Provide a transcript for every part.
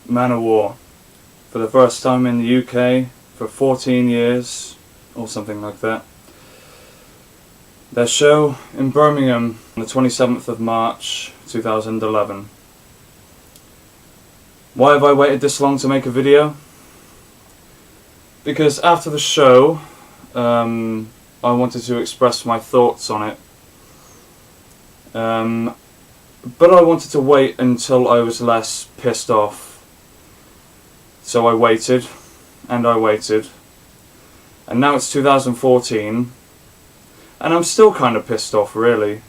Manowar for the first time in the UK for 14 years or something like that. Their show in Birmingham on the 27th of March 2011. Why have I waited this long to make a video? Because after the show I wanted to express my thoughts on it, but I wanted to wait until I was less pissed off. So I waited, and I waited, and now it's 2014, and I'm still kind of pissed off, really.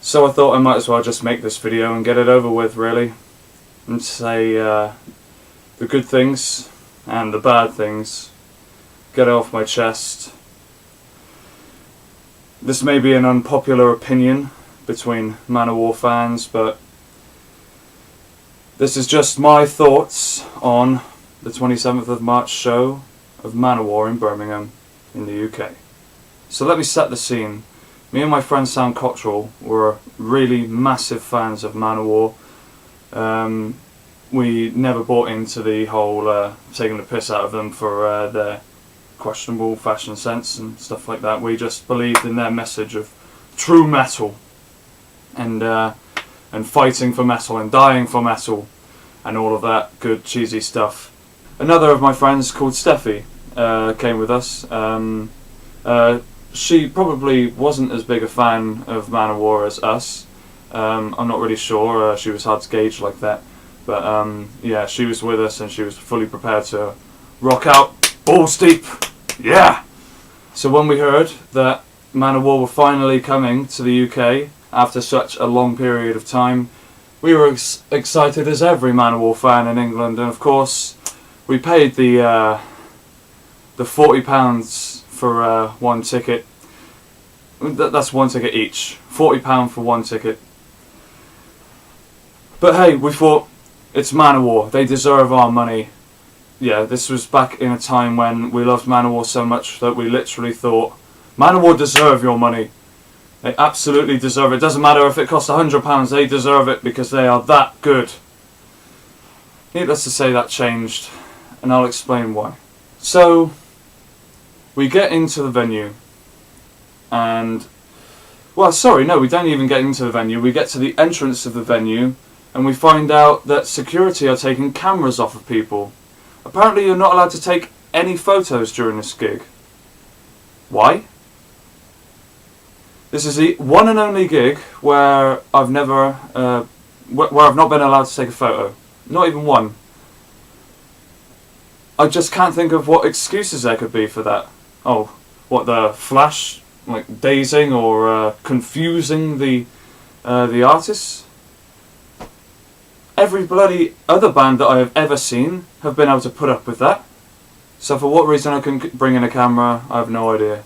So I thought I might as well just make this video and get it over with, really, and say the good things and the bad things, get it off my chest. This may be an unpopular opinion between Manowar fans, but this is just my thoughts on the 27th of March show of Manowar in Birmingham in the UK. So let me set the scene. Me and my friend Sam Cottrell were really massive fans of Manowar. We never bought into the whole taking the piss out of them for their questionable fashion sense and stuff like that. We just believed in their message of true metal and fighting for metal and dying for metal and all of that good cheesy stuff. Another of my friends called Steffi came with us. She probably wasn't as big a fan of Manowar as us. I'm not really sure. She was hard to gauge like that. But yeah, she was with us and she was fully prepared to rock out balls deep. Yeah! So when we heard that Manowar were finally coming to the UK after such a long period of time, we were excited as every Manowar fan in England, and of course we paid the £40 for one ticket. That's one ticket each. £40 for one ticket. But hey, we thought, it's Manowar, they deserve our money. Yeah, this was back in a time when we loved Manowar so much that we literally thought, Manowar deserve your money. They absolutely deserve it. Doesn't matter if it costs £100, they deserve it because they are that good. Needless to say, that changed, and I'll explain why. So, we get into the venue, and, well, sorry, no, we don't even get into the venue. We get to the entrance of the venue, and we find out that security are taking cameras off of people. Apparently you're not allowed to take any photos during this gig. Why? This is the one and only gig where I've never, where I've not been allowed to take a photo. Not even one. I just can't think of what excuses there could be for that. Oh, what, the flash, like dazing or confusing the artists? Every bloody other band that I have ever seen have been able to put up with that. So for what reason I couldn't bring in a camera, I have no idea.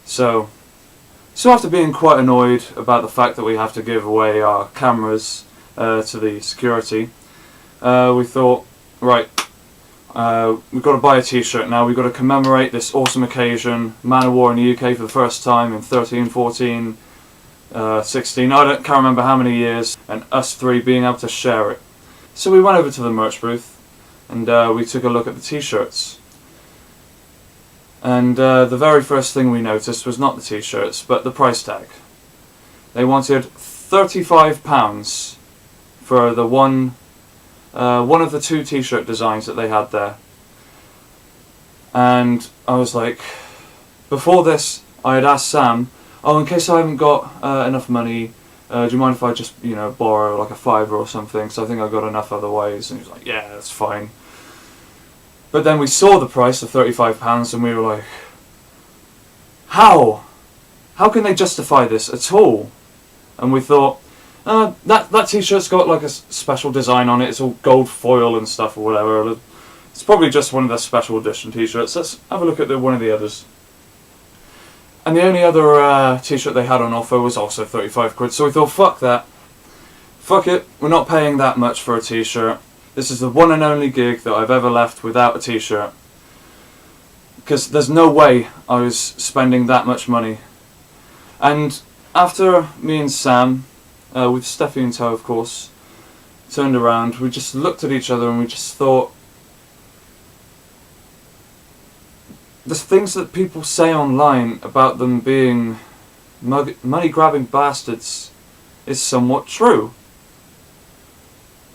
So after being quite annoyed about the fact that we have to give away our cameras to the security, we thought, right, we've got to buy a t-shirt now. We've got to commemorate this awesome occasion, Manowar in the UK for the first time in 13, 14, 16, can't remember how many years, and us three being able to share it. So we went over to the merch booth and we took a look at the t-shirts. And the very first thing we noticed was not the t-shirts, but the price tag. They wanted £35 for the one of the two t-shirt designs that they had there. And I was like, before this I had asked Sam, oh, in case I haven't got enough money, do you mind if I just, borrow like a £5 or something, so I think I've got enough otherwise. And he was like, yeah, that's fine. But then we saw the price of £35 and we were like, how? How can they justify this at all? And we thought, that t-shirt's got like a special design on it, it's all gold foil and stuff or whatever. It's probably just one of their special edition t-shirts. Let's have a look at one of the others. And the only other t-shirt they had on offer was also 35 quid, so we thought, fuck that. Fuck it, we're not paying that much for a t-shirt. This is the one and only gig that I've ever left without a t-shirt. Because there's no way I was spending that much money. And after me and Sam, with Steffi in tow of course, turned around, we just looked at each other and we just thought, the things that people say online about them being money-grabbing bastards is somewhat true.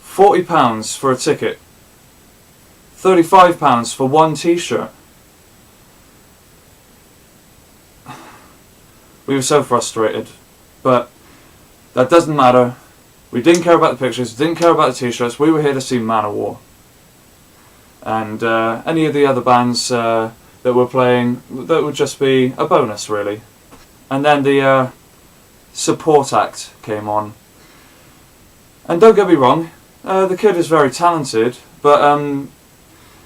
£40 for a ticket. £35 for one t-shirt. We were so frustrated, but that doesn't matter. We didn't care about the pictures, didn't care about the t-shirts. We were here to see Manowar. And any of the other bands that were playing, that would just be a bonus, really. And then the support act came on. And don't get me wrong, the kid is very talented, but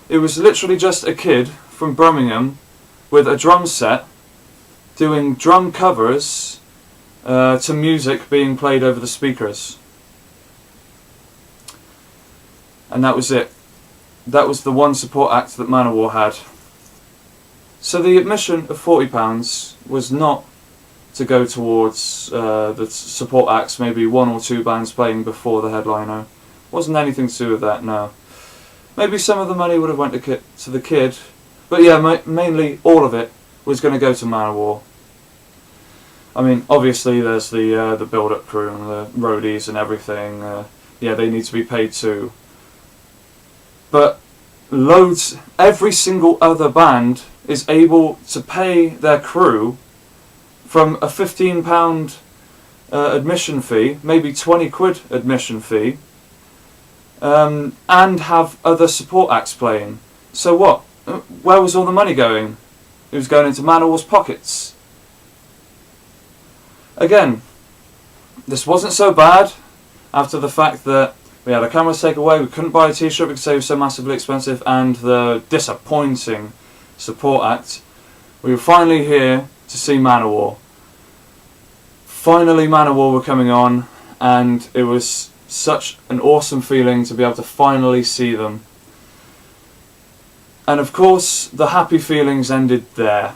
it was literally just a kid from Birmingham with a drum set doing drum covers to music being played over the speakers. And that was it. That was the one support act that Manowar had. So the admission of £40 was not to go towards the support acts, maybe one or two bands playing before the headliner. Wasn't anything to do with that, no. Maybe some of the money would have went to the kid, but yeah, mainly all of it was going to go to Manowar. I mean, obviously there's the build-up crew and the roadies and everything. Yeah, they need to be paid too. But every single other band is able to pay their crew from a £15 admission fee, maybe 20 quid admission fee, and have other support acts playing. So what? Where was all the money going? It was going into Manowar's pockets. Again, this wasn't so bad after the fact that we had our cameras taken away, we couldn't buy a t-shirt because they were so massively expensive, and the disappointing support act. We were finally here to see Manowar. Finally Manowar were coming on, and it was such an awesome feeling to be able to finally see them. And of course the happy feelings ended there,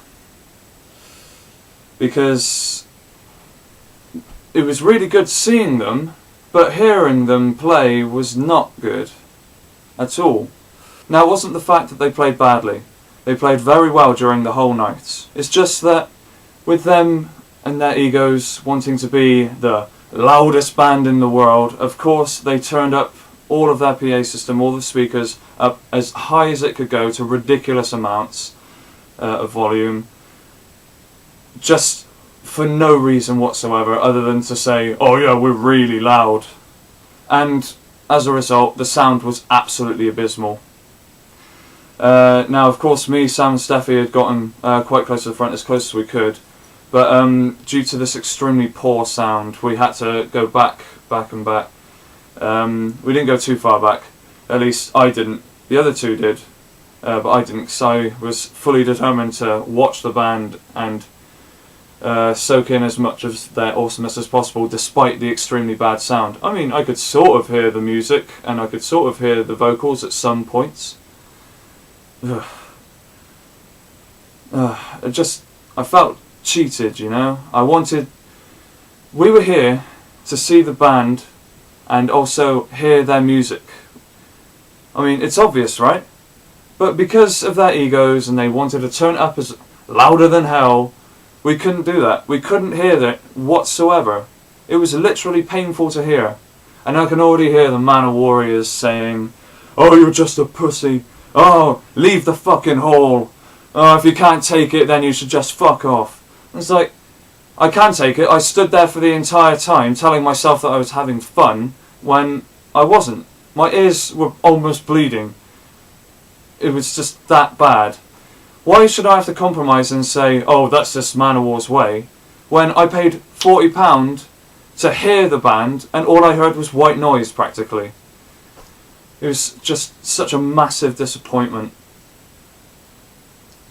because it was really good seeing them, but hearing them play was not good at all. Now, it wasn't the fact that they played badly. They played very well during the whole night. It's just that with them and their egos wanting to be the loudest band in the world, of course they turned up all of their PA system, all the speakers, up as high as it could go to ridiculous amounts of volume, just for no reason whatsoever other than to say, oh yeah, we're really loud. And as a result, the sound was absolutely abysmal. Now, of course, me, Sam and Steffi had gotten quite close to the front, as close as we could, but due to this extremely poor sound, we had to go back and back. We didn't go too far back, at least I didn't. The other two did, but I didn't, because I was fully determined to watch the band and soak in as much of their awesomeness as possible, despite the extremely bad sound. I mean, I could sort of hear the music, and I could sort of hear the vocals at some points. I felt cheated, you know. We were here to see the band and also hear their music. I mean, it's obvious, right? But because of their egos and they wanted to turn it up as louder than hell, we couldn't do that. We couldn't hear that whatsoever. It was literally painful to hear. And I can already hear the Manowarriors saying, oh, you're just a pussy. Oh, leave the fucking hall. Oh, if you can't take it, then you should just fuck off. It's like, I can take it. I stood there for the entire time telling myself that I was having fun when I wasn't. My ears were almost bleeding. It was just that bad. Why should I have to compromise and say, oh, that's just Manowar's way, when I paid £40 to hear the band and all I heard was white noise practically? It was just such a massive disappointment.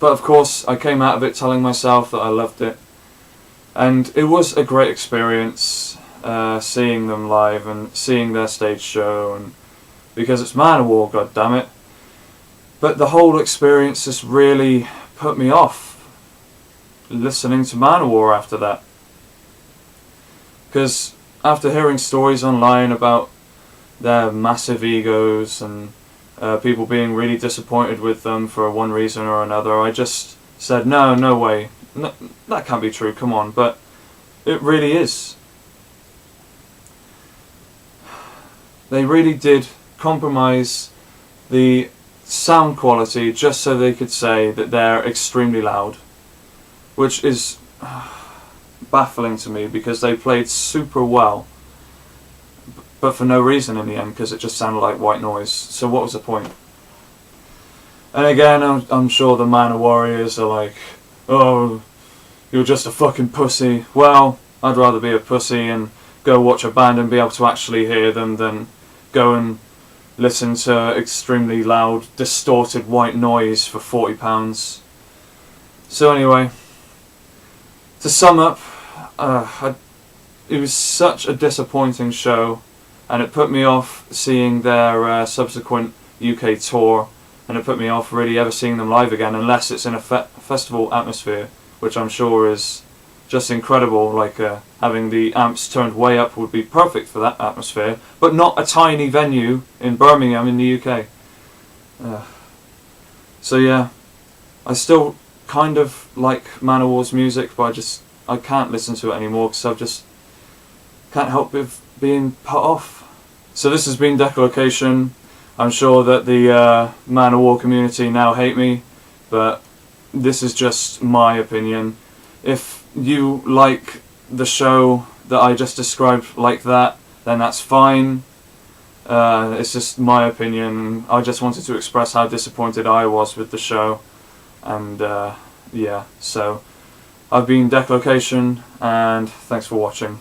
But of course, I came out of it telling myself that I loved it. And it was a great experience seeing them live and seeing their stage show, and because it's Manowar, goddammit. But the whole experience just really put me off listening to Manowar after that. Because after hearing stories online about their massive egos and people being really disappointed with them for one reason or another. I just said, no way, no, that can't be true, come on, but it really is. They really did compromise the sound quality just so they could say that they're extremely loud, which is baffling to me because they played super well, but for no reason in the end, because it just sounded like white noise. So what was the point? And again, I'm sure the Manowarriors are like, oh, you're just a fucking pussy. Well, I'd rather be a pussy and go watch a band and be able to actually hear them than go and listen to extremely loud, distorted white noise for £40. So anyway, to sum up, it was such a disappointing show, and it put me off seeing their subsequent UK tour, and it put me off really ever seeing them live again unless it's in a festival atmosphere, which I'm sure is just incredible. Like having the amps turned way up would be perfect for that atmosphere, but not a tiny venue in Birmingham in the UK. So yeah, I still kind of like Manowar's music, but I can't listen to it anymore because I just can't help with being put off. So this has been Decolocation. I'm sure that the Manowar community now hate me, but this is just my opinion. If you like the show that I just described like that, then that's fine. It's just my opinion. I just wanted to express how disappointed I was with the show. And yeah, so I've been Decolocation, and thanks for watching.